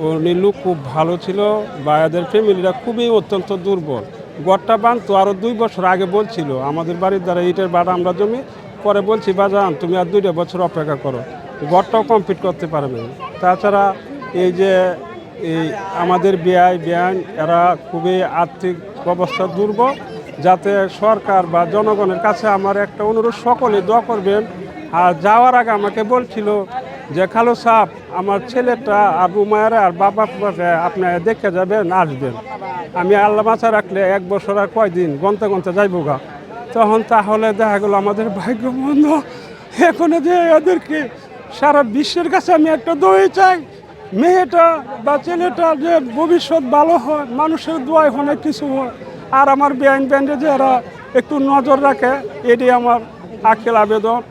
উনি লোক খুব ভালো ছিল বা এদের ফ্যামিলিটা খুবই অত্যন্ত দুর্বল। গড়টা বাঁধতো আরও 2 বছর আগে বলছিল আমাদের বাড়ির দ্বারা ইটের বাড়া আমরা জমি পরে বলছি বাজান তুমি আর 2টা বছর অপেক্ষা করো, গড়টাও কমপ্লিট করতে পারবে। তাছাড়া এই যে এই আমাদের বিআইন এরা খুবই আর্থিক অবস্থা দুর্বল, যাতে সরকার বা জনগণের কাছে আমার একটা অনুরোধ, সকলে দোয়া করবেন। আর যাওয়ার আগে আমাকে বলছিল যে খালু সাহেব আমার ছেলেটা আর রুমায়েরা আর বাবা আপনি দেখে যাবেন আসবেন। আমি আল্লাহ বাঁচা রাখলে 1 বছর আর কয়দিন গন্তে গন্তে যাইব গা। তখন তাহলে দেখা গেল আমাদের ভাগ্যমন্দ। এখন যে এদেরকে সারা বিশ্বের কাছে আমি একটা দোয়া চাই, মেয়েটা বা ছেলেটা যে ভবিষ্যৎ ভালো হয়, মানুষের দোয়ায় অনেক কিছু হয়। আর আমার ব্যান্ডে যে এরা একটু নজর রাখে, এটি আমার আখিল আবেদন।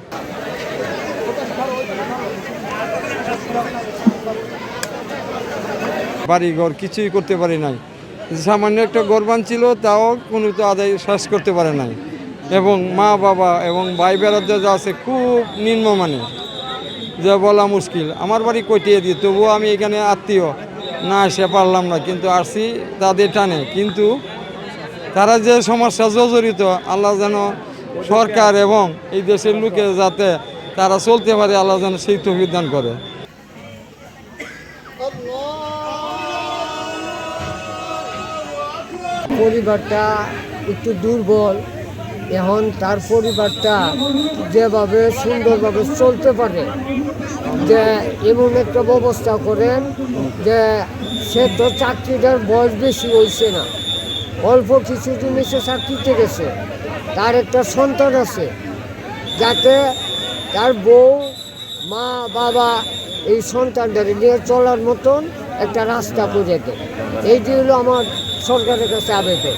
বাড়িঘর কিছুই করতে পারি নাই, সামান্য একটা গরবান ছিল তাও কোনো তো আদায় শেষ করতে পারে নাই, এবং মা বাবা এবং ভাই বেড়াতে যা আছে খুব নিম্নমানের, যা বলা মুশকিল। আমার বাড়ি কটিয়ে দিয়ে তবুও আমি এখানে আত্মীয় না এসে পারলাম না, কিন্তু আসছি তাদের টানে। কিন্তু তারা যে সমস্যা জর্জরিত, আল্লাহ যেন সরকার এবং এই দেশের লোকে যাতে তারা চলতে পারে, আল্লাহ যেন সেই তৌফিক দান করে। পরিবারটা একটু দুর্বল, এখন তার পরিবারটা যেভাবে সুন্দরভাবে চলতে পারে, যে এমন একটা ব্যবস্থা করেন যে সে তো চাকরিটার বয়স বেশি হয়েছে না, অল্প কিছুদিন এসে চাকরিতে গেছে, তার একটা সন্তান আছে, যাতে তার বউ মা বাবা এই সন্তানটাকে নিয়ে চলার মতন একটা রাস্তা করে দেয়। এইটি হলো আমার সরকারের কাছে আবেদন।